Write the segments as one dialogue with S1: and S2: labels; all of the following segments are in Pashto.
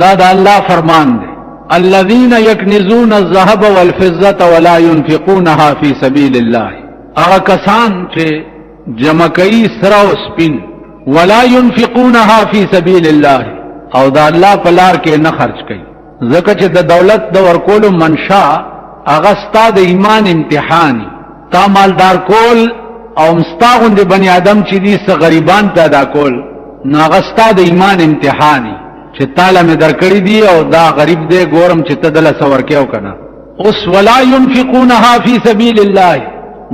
S1: دا دا اللہ فرمان دے الذین یکنزون الذهب والفضة ولا ينفقونها فی سبیل اللہ، اغا کسان چے جمع کئی سرا و سپین ولا ينفقونها فی سبیل اللہ او دا اللہ پلار کے نہ خرچ کئی، زکه چې د دولت د ورکولو منشا اغا ستا د ایمان امتحانی، تا مالدار کول او مستاغون د بنی آدم چې دي سه غریبان پیدا کول نو اغا ستا د ایمان امتحانی چې تعالی مې درکړی دی او دا غریب دی ګورم چې ته دله سور کېو کنه. اوس ولا ينفقونها فی سبیل الله،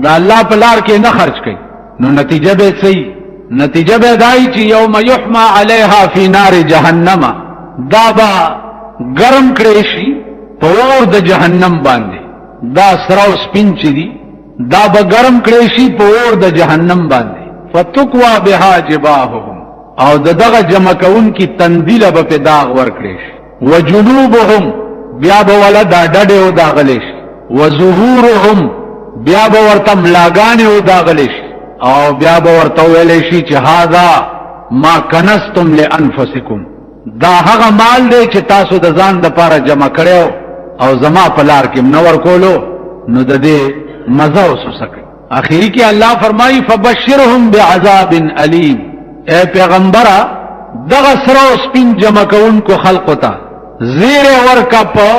S1: دا الله په لار کې نه خرج کوي، نو نتیجه به صحیح، نتیجه به دای چې یوم یحما علیها فی نار جهنم، دا با گرم کړی شي په اور د جهنم باندې، دا سره او سپین چې دي دا به گرم کړی شي په اور د جهنم باندې، فتقوا بها جباههم، او دغه جمع کون کی تندیل به په داغ ور کړی شي، وجنوبهم بیا به ولا دا ډډه او داغلی شي، وظهورهم بیا به ورته ملاګانې او داغلی شي، او بیا به ورته ویلی شي چې هذا ما کنستم لانفسکم، دا هغه مال دی چې تاسو د ځان د پاره جمع کړو او زما په لار کې منور کولو، نو د دې مزه وسوسکه. اخیری کې الله فرمایي فبشرهم بعذاب الیم، اے پیغمبره دغه سره او سپین جمع کوونکو خلقو ته زیر ورکا په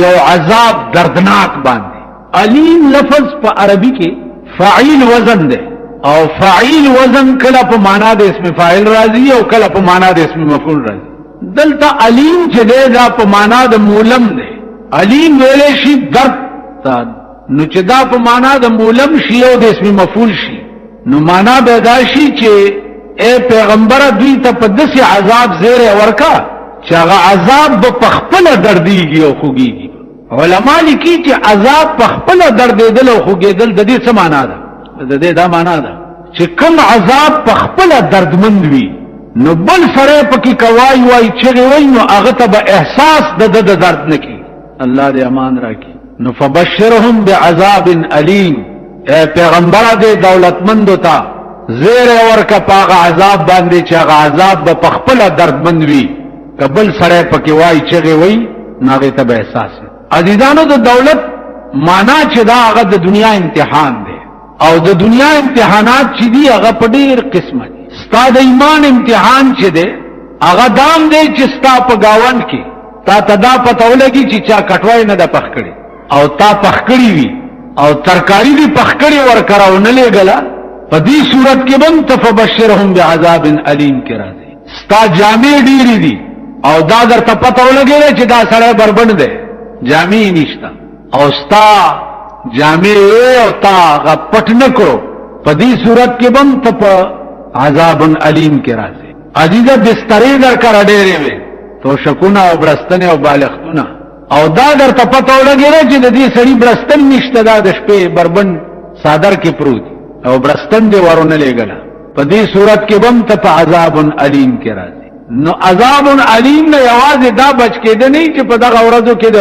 S1: یو عذاب دردناک باندې. علیم لفظ په عربی کې فاعل وزن ده، او فاعل وزن کله په معنا د اسم فاعل راځي او کله په معنا د اسم مفعول راځي. دلته علیم چې دا په معنا د مولم ده، علیم ویلې شي درد تا، نو چې دا په معنا د مولم شي او د اسم مفعول شي، نو معنا به دا شي چې اے پیغمبر دوی ته په داسې عذاب زیر ورکا چې هغه عذاب په خپل درديږي او خوږيږي. علما لیکي چې عذاب په خپل دردېدل او خوږېدل د دې څه معنا ده؟ د دې دا معنا ده چې کوم عذاب په خپل دردمند وي نو بل سره پکې کوای وای چې وای نو هغه ته به احساس د درد نه کی. الله دې امان راکړي. نو فبشرهم بعذاب الیم، اے پیغمبر دې دولتمندو ته زیر ورکا پاغا عذاب باندې چې هغه عذاب به خپل دردمند وي، کبل سره پکې وای چې وای ناغه ته به احساس. عزیزانو د دولت معنا چې دا هغه د دنیا امتحان دی، او د دنیا امتحانات چې دي هغه په ډیر قسمه دي. ستا د ایمان امتحان چې دی هغه دام دی چې ستا په گاوند کې تا تدا پته ولګي چې چا کټوای نه د پخ کړي او تا پخ کړي وي او ترکاری دی پخ کړي ورکراو نه لګلا، په دې صورت کې بم تفبشرهم بعذاب الیم کې راځي. ستا جامې ډېری دي او دا درته پته ولګي چې دا سړی بربند دی، جامې نشته او ستا جامې او تا غپټ نه کړو، په دې صورت کې بم ته عذاب الیم کې راځي. عزیزه بسترې درکړه ډېرې وي، تو شکونه او برستنه او بالښتونه، او دا درته پته ولګي چې د دې سړي برستن نشته، دا د شپې بربند صادر کې پروت او برستن دی ورونه لګلا، په دې صورت کې بم ته عذاب الیم کې راځي. نو عذاب الیم نه یوازې دا بچ کېده نه چې په دغه ورځو کې د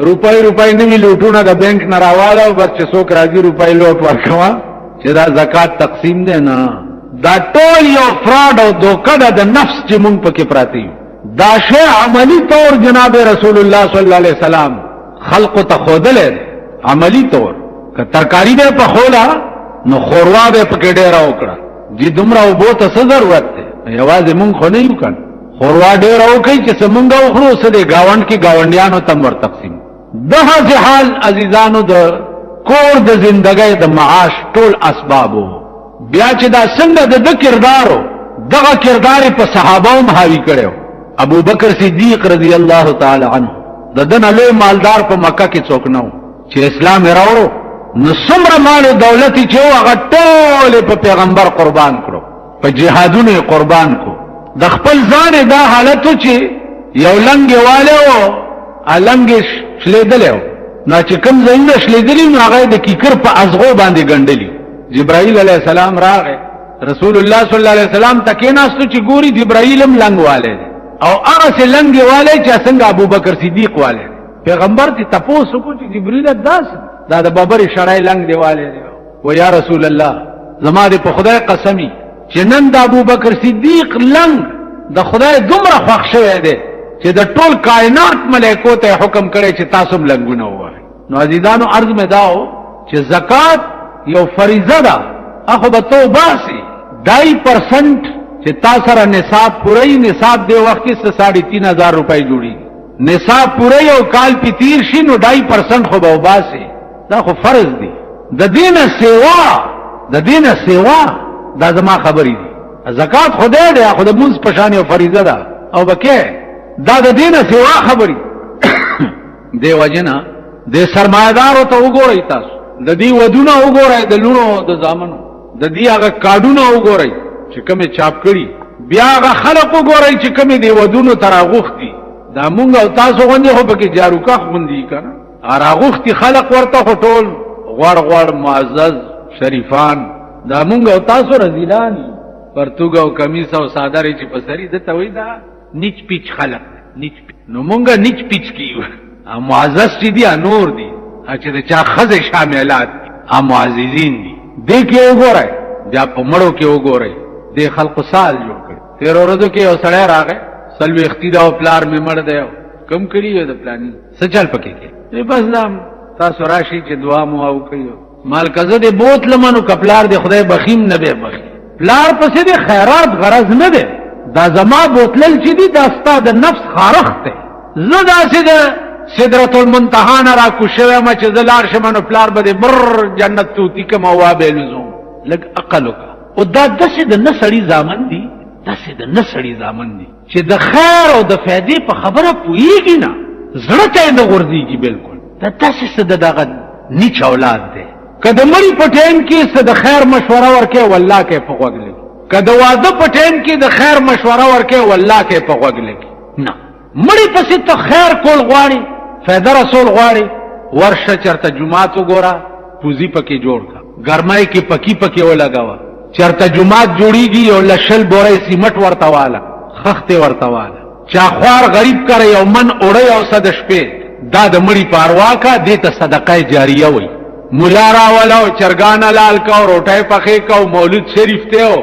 S1: روپۍ نه لوټونه د بانک نه راواله او بس چې څوک راځي روپۍ لوټ ورکوا چې دا زکات تقسیم دی، نه، دا ټول یو فراډ او دوکه ده د نفس چې مونږ پکې پراتی. دا شی عملی طور جناب رسول الله صلی الله علیه وسلم خلق ته خودل عملی طور، که ترکاری به په خولا نو خوروا به پکې ډیر وکړه، دې دومره وبو ته څه ضرورت ده؟ یوازې مونږ خو نه یو کړ، خوروا ډیر وکړي چې څنګه وخورو څه دې گاوند کې گاونډیانو تم ور تقسیم. دغه حال عزیزانو د کور د زندګۍ د معاش ټول اسبابو، بیا چې دا څنګه د کردارو دغه کردار په صحابه هم حاوی کړو. ابو بکر صدیق رضی الله تعالی عنہ د دنه لوی مالدار په مکه کې څوک نه چې اسلام راوړو، نو څومره مال او دولت چې هغه ټول په پیغمبر قربان کړو، په جهادونو قربان کو. د خپل ځان دا حالت چې یو لنګ والے او النګ شلیدلو، نو چې کوم زینده شلیدلی نو هغه د کیکر په ازغو باندې ګنډلی. جبرائیل علیہ السلام راغی، رسول الله صلی الله علیه وسلم تکیناستو چې ګوري جبرائیل هم لنګ والے او هغه څه لنګ والے چې څنګه ابو بکر صدیق والے. پیغمبر ته تاسو کو چې جبرائیل داس دا د بابر شړای لنګ دیواله دی، و یا رسول الله زما دې په خدای قسمی چې نن د ابو بکر صدیق لنګ د خدای دومره خوښ شوی دی چې د ټول کائنات ملائکو ته حکم کړي چې تاسو لنګونه وای. نو عزیزانو عرض مې داو چې زکات یو فریضه ده، اخو به توباسي 2% چې تاسو سره نصاب پوره نصاب دی وخت کې 3,500 روپۍ جوړي، نصاب پوره یو کال په تیر شي نو 2% خو به وباسي. دا خو فرض دی. د دینه سیوا دا زما خبرې دي. زکات خدای دی، خو د موږ پشان یو فریضه ده او بکې دا د دینه سیوا خبرې دی. وجنا د سرمایدارو ته وګورئ، تاسو د دې ودونه وګورئ، د لونو د زامنو د دې هغه کارډونه وګورئ چې کومه چاپ کړي، بیا هغه خلک وګورئ چې کومه دی ودونو تر اغوختي. دا مونږ او تاسو غوندې خو پکې جاروکا خوندي کنه، اراغوختي خلق ورته ټول غوړ معزز شریفان. دا مونږ او تاسو رزیلان پرتوګ او کمیس او صادرې چې پسري د توي دا نیچ پیچ خلق نیچ. نو مونږه نیچ پیچ کیو، معزز چې دي نور دي چې د چا خزه شاملات دي معززین دي. دې کې وګورئ، بیا په مړو کې وګورئ، د خلق سال جوړ کړي. 13 ورځو کې یو سړی راغی، سلوي اختیدا او پلار مې مړ دی، کم کړی د پلاني سچل پکې کې. بس نام تاسو راشي چې دعا مو او کوي. مال کزه دې بوت لمنو کپلار دې خدای بخیم نه به بخي. پلار پسې دې خیرات غرض نه ده، دا زما بوتلل چې دي دا ستا د نفس خارخ ته. زه داسې د سدرۃ المنتهى نه را کوشوه ما چې زلار شمنو پلار به بر جنت توتی کما وابه لزوم لګ عقل وکا. او دا داسې د نسړی ځامن دي، داسې د نسړی ځامن دي چې د خیر او د فائدې په خبره پوهیږي نه، زړه ته نه غورځيږي بالکل. دا داسې څه دغه نیچ اولاد دی. کله مړی په ټیم کې څه د خیر مشوره ورکې والله کې په غوږ لګي، کله واده په ټیم کې د خیر مشوره ورکې والله کې په غوږ لګي. نه مړی پسې ته خیر کول غواړي، فائدہ رسول غواړي، ورشه چرته جمعات وګوره پوزي پکې جوړ کا، ګرمای کې پکی ولګاوه، چرته جمعات جوړیږي او لشل بورې سیمټ ورته والا خخته ورته والا چا خوار غریب کرے یو من اوړی او صد شپې دا د مړی پاروا کا دته صدقه جاریه وي. مولا را والا او چرګان لال کا او روټه پخې کا او مولود شریف ته او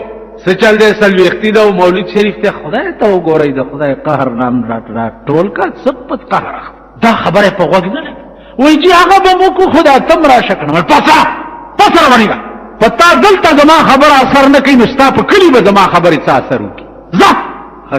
S1: سچل دې سلوي اختیدا او مولود شریف ته خدای ته وګورئ، د خدای قهر نام راټ ټول کا سپت قهر. دا خبره په وګ نه وای چې هغه به مو کو خدا تم را شکنه پسر ونیګه پتا دلته زما خبره اثر نه کوي، مستا په کلی به زما خبره څه اثر وکي. زه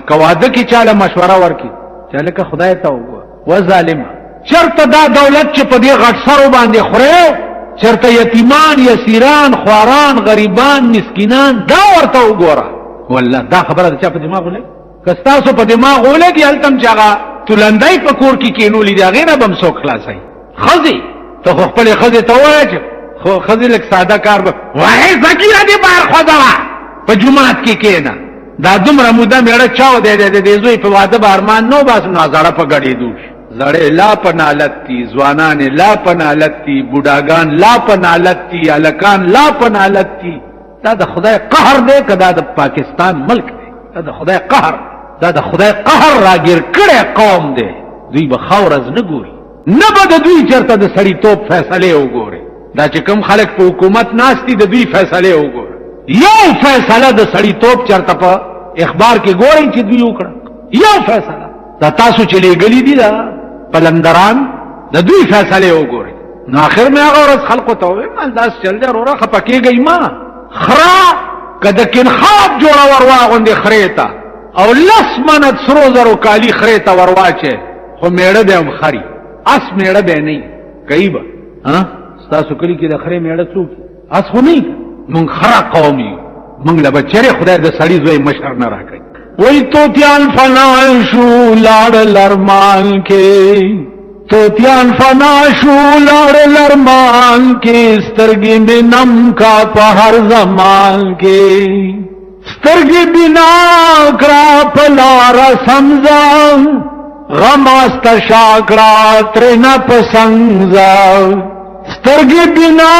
S1: کواده کی چاله مشوره ورکی چاله که خدای ته وګور و ظالم چرته دا دولت چې په دې غټ سرو باندې خوره، چرته یتیمان یسیران خواران غریبان مسکینان دا ورته وګوره. والله دا خبره چا په دماغ ولې کستاسو په دماغ ولې دی التم چاغه تلندای په کور کې کینو لیدا غیره بم سو خلاصای. خزي ته خپل خزي ته وایې خو خزي لک ساده کار به وای زکیه دی بار خدا په جمعات کې کېنا دا دومره موده میړه چاو دې زوی په واده بارمان نو باس نو زړه په غړې دوش زړې لا پنالتی ځوانان لا پنالتی بوډاګان لا پنالتی الکان لا پنالتی. دا د خدای قهر دی کدا د پاکستان ملک دی، دا د خدای قهر، دا د خدای قهر راګر کړه قوم دی. دوی به خورز نه ګوري، نه به د دوی چرته د سړی توپ فیصله وګوري. دا چې کوم خلک په حکومت ناشتي د دوی فیصله وګوري. یو فیصله د سړی توپ چرته په اخبار کې ګوري چې دوی وکړه، یو فیصله دا تاسو چې لګلی دي دا پلندران د دوی فیصله وګوري. نو اخر مې هغه ورځ خلکو ته وې مال داس چل دی وروره خپکیږي ما خرا کده کین خواب جوړه وروا غوندې خریتا او لس منت سرو زرو کالی خریتا ورواچه خو میړه به هم خري اس میړه به نه کوي به ها تاسو کلی کې د خره میړه څوک اس خو نه مونږ خرا قومي مونږ له بچره خدای د سړی زوی مشر نه راکړي. وای توتیان فنا شو لاړ لرمان کې، توتیان فنا شو لاړ لرمان کې، سترګې مې نم کا په هر زمان کې، سترګې بنا کرا په لار سمزا غم است شاکرا ترنا پسنگزا، سترګې بنا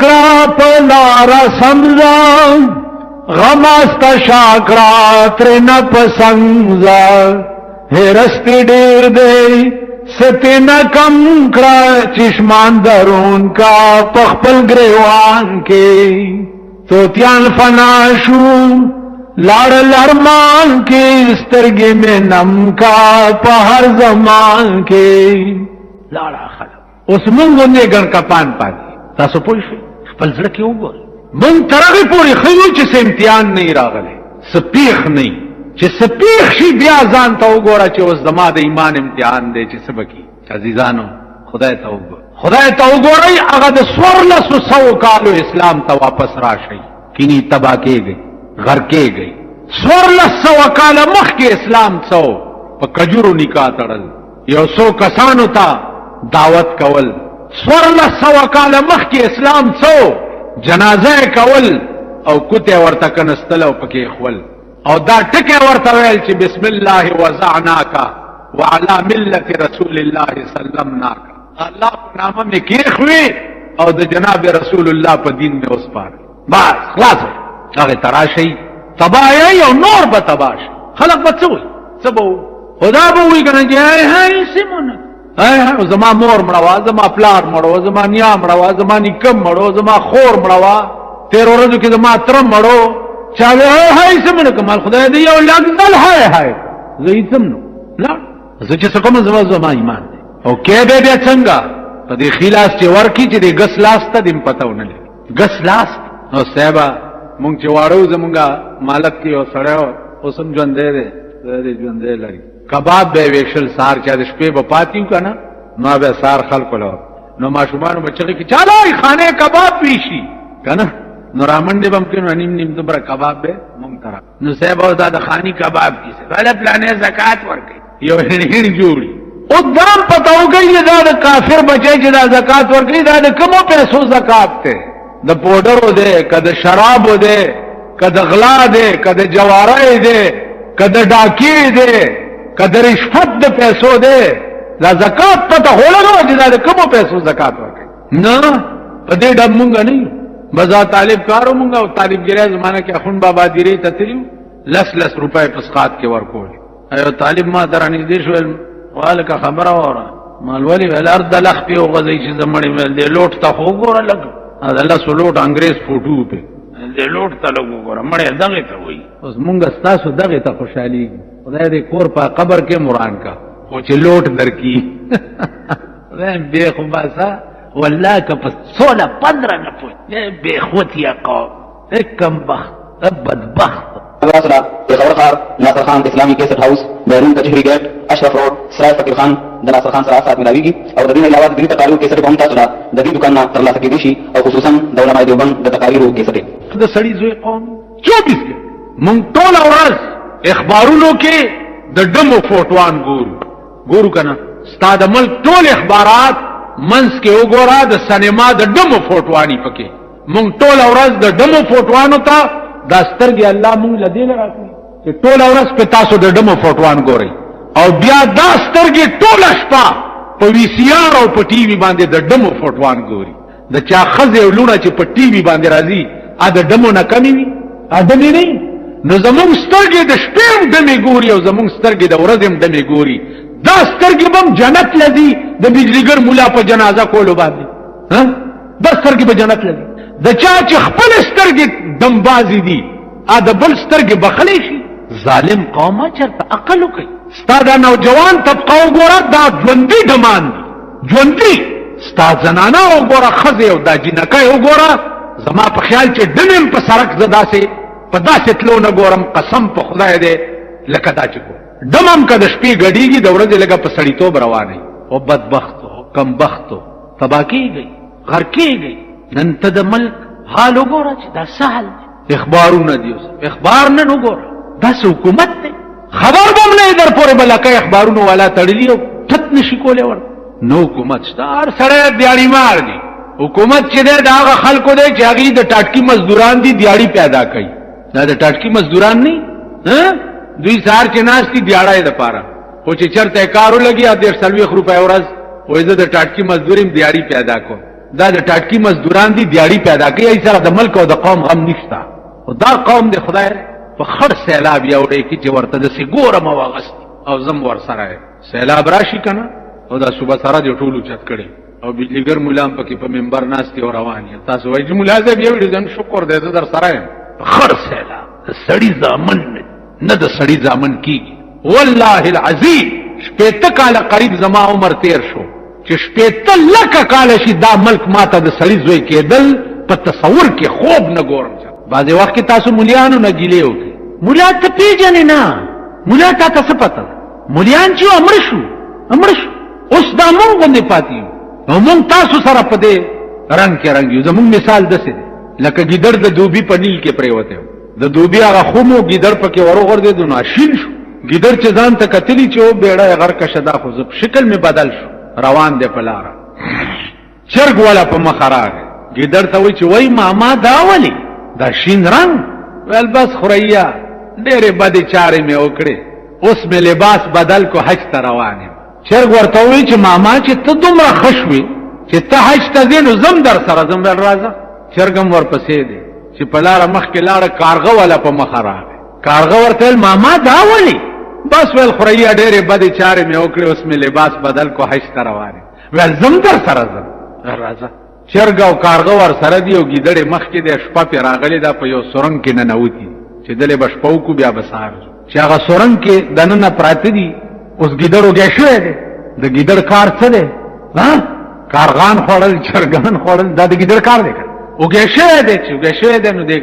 S1: کرا په لار سمزا غم است شاکرا ترنا پسنگزا، هرستی ډیر دی ستینا کم کرا چشمان درون کا پخپل گریوان کے، توتیان فنا شو लाड़ अरमान के स्तरगे में नम का पहर जमान के लाड़ा खल उस मुंग ने गण का पान पादी तासो पोई खपल जड़ के उगो मुंग तरगी पूरी खयूच से इम्तिहान नहीं रागले सपीख नहीं चे सपीख शी बिया जानता उगोरा चे उस दमाद ईमान इम्तिहान दे चे सबकी अजीजानो खुदा उगोरा अगद स्वर्लस सौ कालो इस्लाम ता वापस राशई किनी तबा के गई घर के गई स्वर्लस सौ काल मख के इस्लाम सौ प कजूरो निका तड़ल यो सौ कसानो था दावत कवल स्वर्लस सौ काल मख के इस्लाम सौ जनाजा कवल और कुते वर्ता कनस्तल पके खवल और दा टके वर्ता वेल ची बिस्मिल्लाह वज़अना का व अला मिल्लत रसूलिल्लाह सल्लमना का अल्लाह नाम में के हुए और द जनाब रसूलुल्लाह पर दीन में उस पार बस खलास आगे तराशई तबाही और नूर बतबाश खलक बच्चों सब खुदा बुई कने जे है इसी मन है जमा मोर मड़वा जमा प्लार मड़ो जमा निया मड़वा जमा निकम मड़ो जमा खोर मड़वा तेरो रज के जमा तरम मड़ो चाहे है इसी मन कमाल खुदा दे और लगदल है जईतम ला सच सकम जमा ईमान और के दे चंगा पदे खिलास चे वर्की चे गस लास्ट दिम पता उनले गस लास्ट और सेबा मुंग चवाड़ो जमुंगा मालक की और सड़ो उसम जन दे जन दे लगी कबाब बे वेशल सार चा पे बपाती का ना ना बे सार खल को लो नो माशुमान बच्चे की चलो खाने कबाब पीशी का ना नो रामंडे बम के नीम नीम तो बड़ा कबाब बे मुंग तरा नो सेबा दादा खानी कबाब की से पहले प्लाने ज़कात वर गई यो हिण जोड़ी ओ दाम पता हो गई ये दादा काफिर बचे जिदा ज़कात वर गई दादा कमो पैसो ज़कात थे द पाउडर हो दे कद शराब हो दे कद गला दे कद जवारा दे कद डाकी दे कद रिश्वत दे पैसों दे ला ज़कात पता हो लगा जिदा कमो पैसों ज़कात वर गई ना पदे डब मुंगा नहीं बजा तालिब कारो मुंगा तालिब गिरा जमाना के अखुन बाबा दिरे तत्रियू लस रुपए पसकात के वर्को अयो तालिब मा दरानी देश वाल का खबर और मालवली वेल अर्ध लख पे गजई से जमड़ी में दे लोट ता हो गोरा लग अल्लाह सो लोट अंग्रेज फोटो पे दे लोट ता लगो गोरा मड़े दगे ता हुई उस मुंगस्ता सो दगे ता खुशहाली खुदा दे कोर पा कबर के मुरान का वो चे लोट दर की वे बेखुबासा वल्लाह का 16-15 न पूछ ये बेखुतिया कौम एक कम बख्त बदबख्त
S2: खबर खार नासर खान इस्लामी कैसेट हाउस बैरून कचहरी गेट अशरफ रोड सराय फकीर खान नासर खान सराफ साथ मिलावी की और ददीन इलावा दिल्ली तकारीर कैसेट पहुंचा चला ददी दुकान ना तरला सकी दिशी और खुसूसन दौलमा देवबंद द तकारीर कैसेट
S1: द सड़ी जो कौम 24 के मुंगटोल औरस इखबारुनो के द डमो फोटवान गुरु कना स्ताद अमल टोल इखबारात मंस के ओगोरा द सनेमा द डमो फोटवानी पके मुंगटोल औरस द डमो फोटवान होता दास्तर के अल्लाह मुंग लदे लगा कि टोल औरस पे तासो द डमो फोटवान गोरे और बिया दास्तर के टोल अशपा पवीसीआर और प टीवी बांधे द डमो फोटवान गोरी द चा खजे लूना चे प टीवी बांधे राजी आ द डमो ना कमी भी आदमी नहीं न जमुंग स्तर के द स्पेम डमे गोरी और जमुंग स्तर के द औरजम डमे गोरी दास्तर के बम जन्नत लदी द बिजलीगर मुला पर जनाजा कोलो बांधे हाँ दस्तर के जन्नत लदी द चाच खपल स्तर के दमबाजी दी आ द बल स्तर के बखलेशी जालिम कौमा चरता अकल कई स्तादा नौजवान तबका गोरा दा ज्वंदी डमान दी ज्वंदी स्ता जनाना ओ गोरा खजे दा जिनका ओ गोरा जमा पर ख्याल चे डमेम पर सरक जदा से पदा से तलो न गोरम कसम पर खुदा दे लकदा चुको डमम का दशपी गडीगी दौड़े लगा पसड़ी तो बरवा नहीं ओ बदबख्त हो कम बख्त हो तबाह की गई घर की गई नंतद मल्क हाल गोरा दा सहल इखबारू न दियो इखबार न गोरा दस हुकूमत ने खबर बम ने इधर पोरे बला का इखबारू नो वाला तड़ लियो ठत निशिकोले वर नो हुकूमत स्टार सड़े दिहाड़ी मार दी हुकूमत चिदे दागा खल को दे जागी द टाटकी मजदूरान दी दिहाड़ी पैदा कई ना द टाटकी मजदूरान नहीं हां दुई सार चिनास की दिहाड़ा है द पारा वो चिचर तहकारो लगी आ 150 रुपए औरज वो इधर द टाटकी मजदूरी में दिहाड़ी पैदा को दा द टाटकी मजदूरान दी दिहाड़ी पैदा की ऐसा द मुल्क और द कौम हम निश्ता और दा कौम दे खुदा खड़ सैलाब या उड़े की जवरत से गोरम वागस्ती और जम वर सरा है सैलाब राशि का ना और दा सुबह सारा जो टोलू चत करे और बिजलीगर मुलाम पकी पर मेंबर नास्ती और रवानी तासो वही मुलाजे भी जन शुक्र दे दर सरा है खड़ सैलाब سړی زامن نه د سړی زامن کیږي. والله العظیم شپېته کاله قریب زما عمر تیر شو چې شپېته لکه کاله شي دا ملک ماته د سړی زوی کېدل په تصور کې خوب نه ګورم. بعضې وخت کې تاسو ملیانو نه ګیلې وکړئ. ملا ته پېژنې نه، ملا تا ته څه پته؟ ملیان چې مړه شو اوس دا مونږ غوندې پاتې یو او مونږ تاسو سره په دې رنګ کې رنګ یو. زمونږ مثال داسې دی لکه ګیدړ د دوبي په نیل کې پرېوتی و، د دوبي هغه خوم و ګیدړ پکې وروغورځېدو نو شین شو. ګیدړ چې ځان ته کتلي چې او بیړه یې غرقه شه دا خو شکل مې بدل شو، روان دی په لاره. چرګ والا په مخه راغی، ګیدړ ته وایي چې وای ماما دا ولې دا شین رنګ؟ ویل بس خوریا ډېرې بدې چارې مې وکړې، اوس مې لباس بدل کو حج ته روان یم. چرګ ورته وایي چې ماما چې ته دومره ښه شوې چې ته حج ته ځې نو زم در سره ځم. ویل راځه. چرګ هم ورپسې دی چې په لاره مخکې لاړه کارغه والا په مخه راغی. کارغه ورته ویل ماما دا ولې؟ بس ویل خوریا ډېرې بدې چارې مې وکړې اوس مې لباس بدل کو حج ته روان یم. ویل زم در سره ځم. راځه. چرګ او کارغه ور سره دی او ګیدړې مخکې دی، شپه پې راغلې ده په یو سرنګ کې ننوتي چې دلې به شپه وکړو بیا به سهار ځو. چې هغه سرنګ کې دننه پراته دي اوس ګیدړ وږی شوی دی. د ګیدړ کار څه دی؟ کارغان خوړل، چرګان خوړل، دا د ګیدړ کار دی. وږی شوی دی چې وږی شوی دی نو دی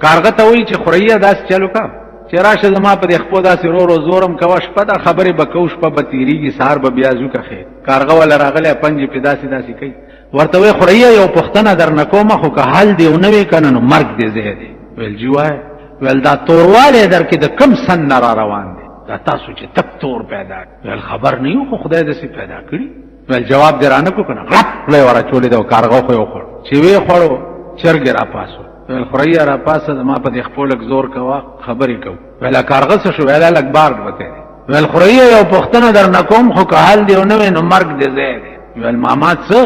S1: کارغه ته وایي چې خوریا داسې چلو کا چې راشه زما په دې خپو داسې رو زورم کوه، شپه دا خبرې به کوو، شپه به تېرېږي، سهار به بیا ځو که خیر. کارغه والا راغلی پنجې پې داسې کوي. ورته وی خوریا یو پوښتنه درنه کومه خو که حل دی ونه وی کنه نو مرګ دی ځای دی. ویل جی وایه. ویل دا توروالی در کې د کم سن نه را روان دی؟ دا تاسو چې تک تور پیدا کړي. ویل خبر نه یو خو خدای داسې پیدا کړي. ویل جواب دې رانه کو کنه غلط خوله یې وراچولې ده او کارغه خو یې وخوړ. چې ویې خوړو چرګ یې راپاسو. ویل خوریا راپاسه زما په دې خپو لږ زور کوه خبرې کوو. ویل کارغه څه شو؟ ویل لږ بار وتی دی. ویل خوریا یو پوښتنه درنه کوم خو که حل دی ونه وی نو مرګ دی ځای دی. ویل ماما څه؟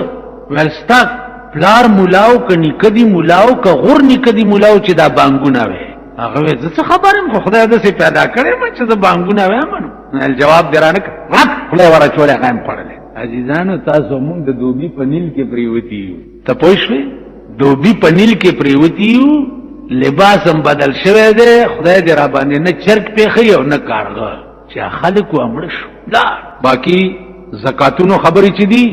S1: ویل ستا پلار ملاو که نیکه دی ملاو که غور نیکه دی ملاو چې دا بانګونه وی؟ هغه وی زه څه خبرم خو خدای داسې پیدا کړی یم چې زه بانګونه ویم. ویل جواب دې رانه کړ غټ خوله یې وراچولې هغه هم خوړلی. عزیزانو تاسو مونږ د دوبي په نیل کې پرېوتي یو. ته پوه شوې؟ دوبي په نیل کې پرېوتي یو، لباس هم بدل شوی دی، خدای دې را باندې نه چرګ پېښوي او نه کارغه چې خلک ومړه شو. دا باقي زکاتونو خبرې چې دي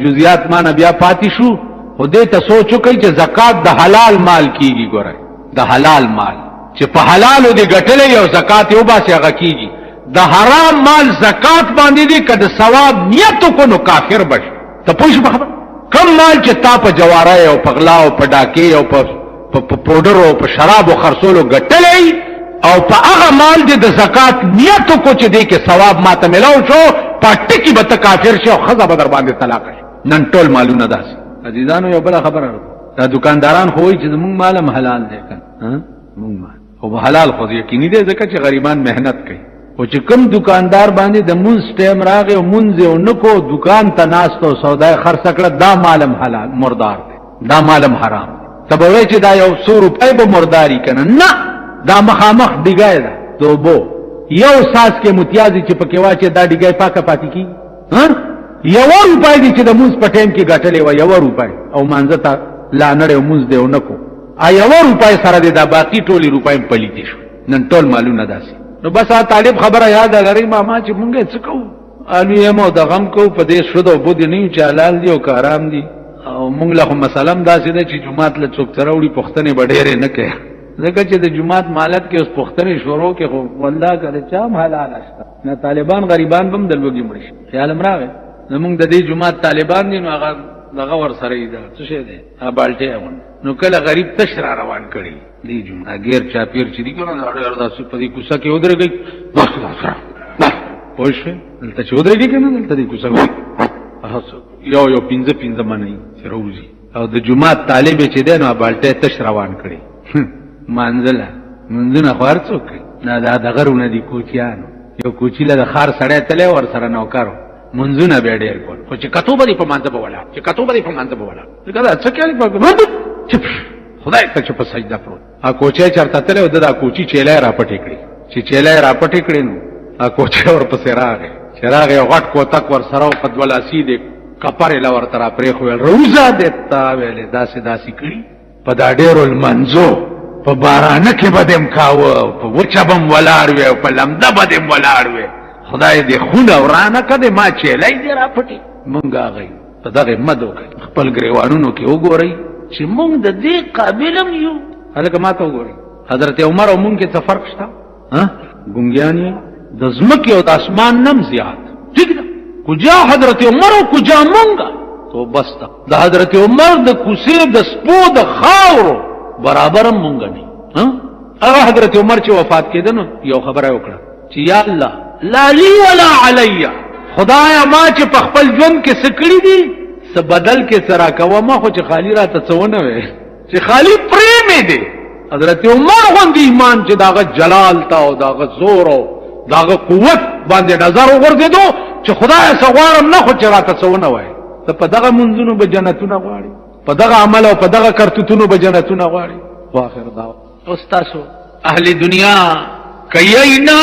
S1: جزئیات ما نه بیا پاتې شو، خو دې ته سوچ وکړئ چې زکات د حلال مال کیږي. ګورئ د حلال مال چې په حلالو دې ګټلی او زکات یې وباسي هغه کیږي. د حرام مال زکات باندې دې که د ثواب نیت وکړو نو کافر بشي. ته پوه شو په خبره؟ کم مال چې تا په جوارۍ او په غلا او په ډاکې او په پوډر او په شرابو خرڅولو ګټلی او په هغه مال دې د زکات نیت وکړو چې دې کې ثواب ماته میلاو شو، په ټکي به ته کافر شي او ښځه به در باندې طلاقه شي. نن ټول مالونه داسې. عزیزانو یو بله خبره دا دکانداران خو وایي چې زمونږ مال هم حلال دی که مونږ مال خو به حلال خو یقیني دی ځکه چې غریبان محنت کوي. خو چې کوم دکاندار باندې د مونځ ټیم راغی او مونځ یې ونه کو دکان ته ناست او سودا یې خرڅه کړه دا مال هم حلال مردار دی، دا مال هم حرام دی. ته به وایې چې دا یو 100 روپۍ به مرداري که نه، دا مخامخ ډیګی ده د اوبو. یو ساس کې متیازي چې پکې واچې دا ډیګی پاکه پاتې کېږي. 1 روپۍ دی چې د مونځ په ټیم کې ګټلې وه 1 روپۍ او مانځه ته لانړې او مونځ دی ونه کو 1 روپۍ سره دی دا باقي ټولې روپۍ هم پلیتې شو. نن ټول مالونه داسې. نو بس طالب خبره یاد لرئ ماما چې مونږ څه کوو الو یم او د غم کوو په دې شود او بد نه یو چې حلال دي او که حرام دي. او مونږ له خو مسله هم داسې ده چې جومات له څوک سره وړي پوښتنې به ډېرې نه کوي، ځکه چې د جومات مالت کې اوس پوښتنې شروع کې خو والله که د چا هم حلاله شته نه. طالبان غریبان به هم د لوږې مړه شي. خیال هم راغی زمونږ د دې جومات طالبان دي نو هغه دغه ورسره یې ده څه شی دی هغه بالټۍ اغوندي نو کله غریب تش را روان کړي دې جومات ګیر چاپېر چې دي که نه ډېر داسې په دې کوڅه کې ودرېږئ پوه شوې دلته چې ودرېږي که نه دلته دې کوڅه یو 15 منئ چې روزي او د جومات طالب چې دی نو بالټۍ تش روان کړي مانځله منځونه خو هر څوک کوي نه دا دغه رونه دي کوچیانو. یو کوچي له د ښار سړی تلی ورسره نوکر منځونه بیا ډېر کول خو چې کتو به دې په مانځه به ولاړ چې کتو به دې په مانځه به ولاړ دا څه کوي چپ خدای ته چې په سجده پروت. کوچی چېرته تلی او د دا کوچي چیلی را پټې کړي چې چیلی را پټې کړې نو کوچی ورپسې راغی چې راغی یو غټ کوتک ورسره و په 2 لاسي دی کپرې له ورته را پرېښویل روزه دې تا ویلې داسې کړي په دا ډېرو لمنځو په بارانه کې بدیم کاوه په وچه بم ولاړ وې او په لمده بدیم ولاړ وې خدای دې خونه ورانه کړي ما چیلای دې را پټي مونږ هغه په دغه مدو کې خپل ګریوانونو کې وګورئ چې مونږ د دې قابلم یو هلکه ما ته وګورئ حضرت عمر او مونږ کې څه فرق شته ها ګونګیان د ځمکې او د اسمان نم زیات ٹھیک ده کجا حضرت عمر او کجا مونږ تو بس تا د حضرت عمر د کوسې د سپو د خاورو برابر مونږ نه ها هغه حضرت عمر چې وفات کېده نو یو خبره وکړه چې یا الله لا لی ولا علی خدایا ما چې په خپل ژوند کې سکړی دي څه بدل کې سره کوه ما خو چې خالی را ته څونه وې چې خالی پرېمې دي حضرت عمر غوندې ایمان چې داغه جلال تا او داغه زور او داغه قوت باندې نظر وګرځېدو چې خدای سغوارم نه خو چې را ته څونه وې ته په دغه منځونو به جنتونه غواړي په دغه عمل او په دغه کرتوتونو به جنتونه غواړي واخر دا اوس تاسو اهل دنیا کاینا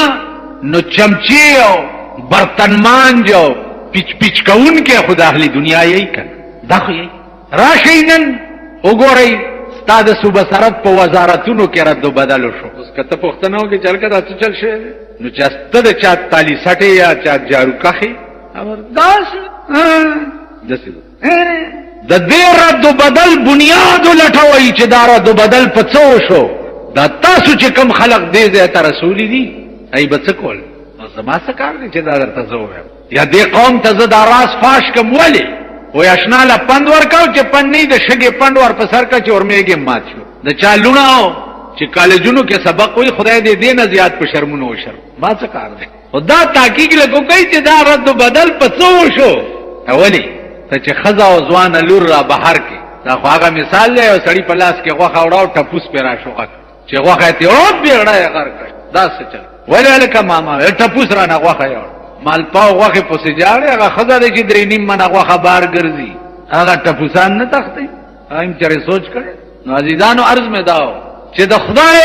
S1: نو چمچی او برتن مانجو پیچ پیچ کون کې خدا اهل دنیا یې کړه دا خو یې راشینن وګورئ ستاد صوبه سرت په وزارتونو کې رد بدل شو اوس کته پښتنو کې چل کړه څه چل شي نو چاست د چا تالی سټه یا چا جارو کخي اور داس دسه د دې رد بدل بنیاد لټوي چې دا رد بدل پڅو شو دا تاسو چې کوم خلق دې زه ته رسول دي ای بڅ کول زما څه کار دی چې دا درته زه وایم یا دې قوم ته زه دا راز فاش کوم ولې وای اشنا لا پند ورکاو چې پند نه د شګې پند ور په سر کا چې ورمېږي مات شو د چا لوناو چې کالجونو کې سبق وي خدای دې دې نه زیات په شرمونو وشر ما څه کار دی خدا تحقیق لګو کوي چې دا رد بدل پڅو شو اولی ته چې خزا او ځوان لور را بهر کې دا خو هغه مثال دی او سړی په لاس کې غوخه وړاو ټپوس پیرا شو چې غوخه ته او بیړه یې غر کړ دا څه چل ولې لکه ماما ټپوس را نه غوخه یو مال پاو غوخه پسې جاړي هغه خزا دې چې درې نیم من غوخه بار ګرځي هغه ټپوسان نه تختې ایم چرې سوچ کړي نو عزیزانو عرض مې داو چې د خدای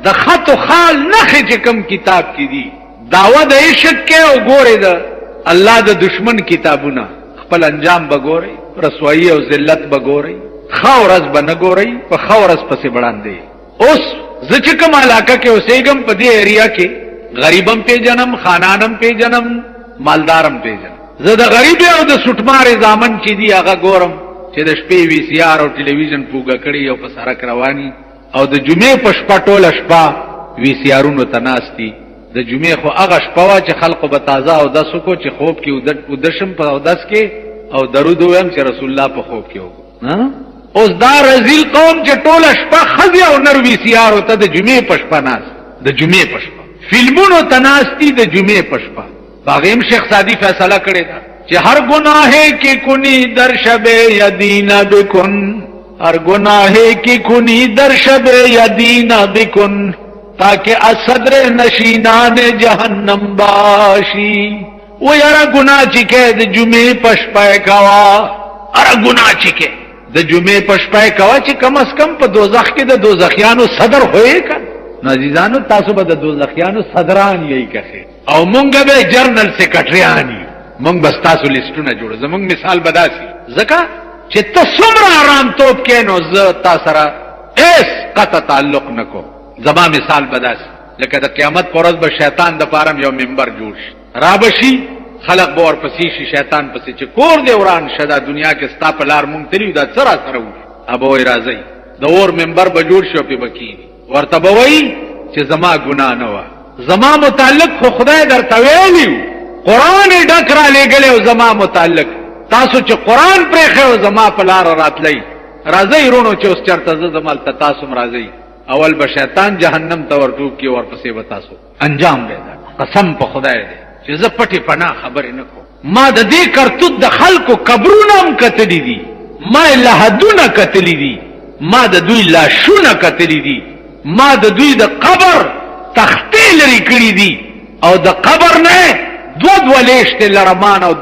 S1: د خط او خال نخې چې کوم کتاب کې دي داوا د عشق کې او ګورې د الله د دشمن کتابونه خپل انجام بګوري رسوایی او ذلت بګوري خاورز بنګوري په خاورز پسې بړاندې اوس زچ کوم علاقه کې اوسېګم په دې ایریا کې غریبم په جنم خانانم په جنم مالدارم په جنم زه د غریب او د سټمار زامن چې دی هغه ګورم چې د شپې وی سی آر او ټلویزیون پوګه کړی او په سړک رواني او د جمعې په شپه ټوله شپه وی سی آرونو تناستي د جمعې خو هغه شپه چې خلکو به تازه او داسو کو چې خوب کې ودشم په او داس کې او درود وایم چې رسول الله په خوب کې وو اوس دا رزیل قوم چې ټوله شپه خزي او نر وی سی آر ته د جمعې په شپه ناس د جمعې په شپه فلمونو تناستی د جمعې په شپه باغیم شیخ سادی فیصله کړی دا چې هر گناہ کی کنی در شب یدینا بکن ہر گناہ کی کنی در شب یدینا بکن تاکہ اصدر نشینان جہنم باشی وہ یارا گناہ چکے د جمعے پشپائے کوا ارا گناہ چکے د جمعے پشپائے کوا چې کم از کم په دوزخ کې د دوزخیانو صدر ہوئے کن عزیزانو تاسو به د دوزخیانو صدران یې کخه او مونږ به جرنل سیکریټریان یو مونږ بس تاسو لیستونه جوړو زمونږ مثال بداسي ځکه چې تصمر آرام توپ کې نو ز تاسو را اس قطع تعلق نکو زما مثال بداسي لکه د قیامت پر ورځ به شیطان د پارم یو منبر جوړ شي رابشي خلق به ور پسې شي شیطان پسې چې کور دی وران شدا دنیا کې ستا په لار مونږ تلیو دا سره سره و ابو راځي د اور منبر به جوړ شو په بکینی ورته بوي چې زما ګناه نه و زما متعلق خو خدای درته ویلی قران ډکرا لګلې او زما متعلق تاسو چې قران پرې خو زما په لار راتلې راځي رونو چې اوس چرته زمال ته تاسو راځي اول به شیطان جهنم ته ورټو کې ورپسې و تاسو انجام به قسم په خدای دې چې زه پټي پنا خبرې نه کوم ما د دې کرتوت د خلکو قبرونو هم کتلې دي ما لحدونه کتلې دي ما د دوی لاشونه کتلې دي ما د دوی د قبر تختې لري کړې دي او د قبر نه دو لیشت لرمان او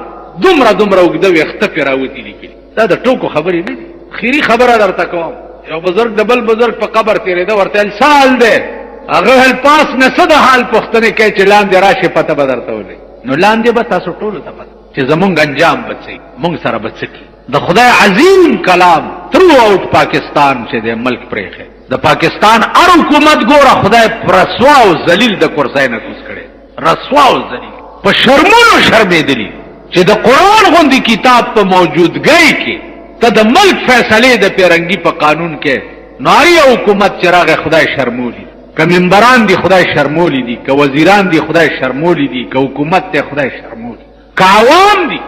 S1: دومره وګده وخته پیراوتی لیکي دا د ټوکو خبرې نه دي خيري خبره درته کوم یو بزرګ دبل بزرګ په قبر تیرې دا ورته سال دی هغه هل پاس نه صد حال پښتنه کوي چې لاندې راشه پته بدرته ولې نو لاندې به تاسو ټول ته پته چې زمونږ انجام بچي مونږ سره بچي د خدای عظیم کلام تھرو آؤٹ پاکستان چې د ملک پرېخه د پاکستان ار حکومت ګوره خدای پر رسوا او ذلیل د کرسۍ نه کوز کړي، رسوا او ذلیل په شرمونو شرمېدلی چې د قرآن غوندي کتاب په موجودګۍ کې ته د ملک فیصلې د پیرنګي په قانون کې ناری حکومت چراغ خدای شرمولی، که منبران دی خدای شرمولی دی، که وزیران دی خدای شرمولی دی، که حکومت دی خدای شرمولی، که عوام دی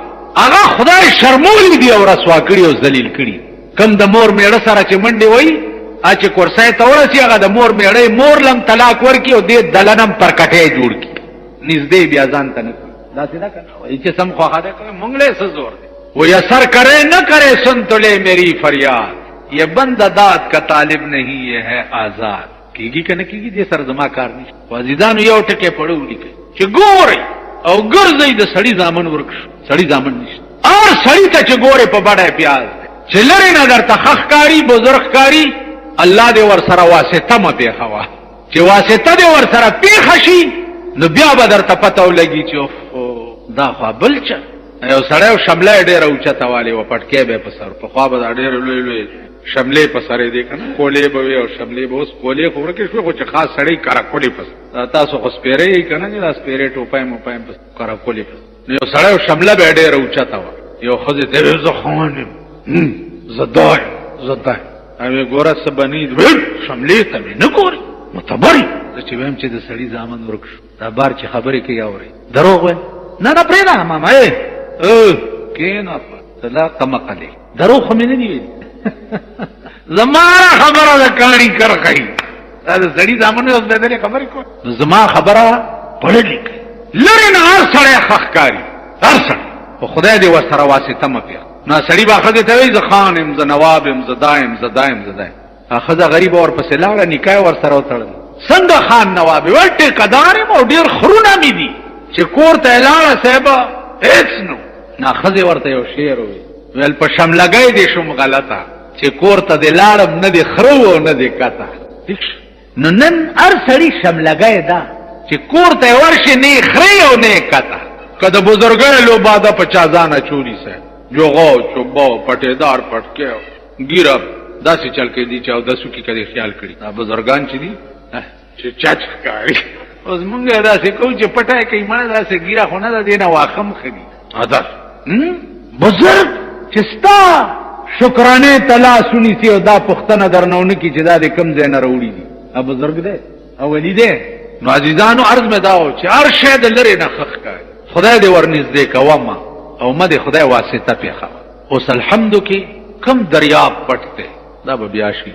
S1: هغه خدای شرمولی دی او رسوا کړي او ذلیل کړي. کم د مور میړه سره چې منډي وای ا چې کرسۍ ته ورسي هغه د مور میړه مور لم طلاق ورکی او دې دلنم پر کټه جوړ کی نږدې بیا ځان ته نه دا سیدا کنه وای چې سم خو خاله کوي مونږ له څه زور دی وہ اثر کرے نہ کرے سن تو لے میری فریاد، یہ بند داد کا طالب نہیں یہ ہے آزاد. کیږي کنه کیږي دې سر زما کار نشي. وزیدان یو ټکه پړو لیکي چې ګوري او ګرځي د سړی ځامن ورکش سړی ځامن نشي اور سړی ته چې ګوره په بڑای پیاز چې لری نه درته خخکاری بزرګ کاری الله دې ور سره واسطه م په هوا چې واسطه دې ور سره پیښ شي نو بیا به درته پته ولګي چې دا خو بلچ یو سړی او شمله ډېر اوچته والی و پټکې به په سر په خوا به ډېر لوی لوی شملې په سره دې کنه کولې به او شملې به اوس کولې خو ورکه شو چې خاص سړی کرا کولې پس تاسو خو سپېرې کنه نه سپېرې ټوپای مو پایم پس کرا کولې پس نو یو سړی او شمله به ډېر اوچته و یو خزه ته زه خوانم زدای اوی ګوره سبنی شملې ته نه ګوري متبري چې ویم چې د سړی ځامن ورک شو دا بار چې خبرې کوي اوري دروغ وای نه نه پرېږده ماما کېنه صدا کمقلې دروغ خو مې نه دي ویلي زما خبره ده کاڼي کرښی دا د سړي ځامن اوس بدلې خبرې کوي زما خبره پړه لیکي لرې نه هر سړی ښه ښکاري هر سړی خو خدای دې ورسره واسطه مه پېښ نه سړي به ښځې ته وایي زه خان یم زه نواب یم زه دا یم زه دا یم زه دا یم ښځه غریبه ورپسې لاړه نکاح ورسره وتړل څنګه خان نواب ویل ټیکهدار یم او ډېر خرونه مې دي چې کور ته یې لاړه صاحبه هېڅ نو نه ښځې ورته یو شعر وویل ویل په شملګۍ دې شوم غلطه چې کور ته دې لاړم نه دې خره او نه دې کته نو نن هر سړي شملګۍ ده چې کور ته یې ورشي نه یې خرې او نه یې کته که د بزرګۍ لوباده په چا ځان اچولي صاحب جوغو چوبو پټېدار پټکې ګیره داسې چل کې دي چې اودسو کې کدې خیال کړي دا بزرګان چې دي چې چاچ ښکاري اوس مونږ داسې کوو چې پټای کوي مړه داسې ګیره خو نه ده دې نه واخم ښه دي عادت بزرګ چې ستا شکرانه تلا سنیسی او دا پختنه درنه ونه کی چې دا د کم ځای نه راوړي دي بزرګ دی او ولی دی نو عزیزانو عرض مې دا و چې هر شی د لرې نه ښه ښکاري خدای دې ورنږدې کومه او ما دې خدای واسطه پېښه اوس الحمد کې کم دریاب پټ دی دا به بیا شي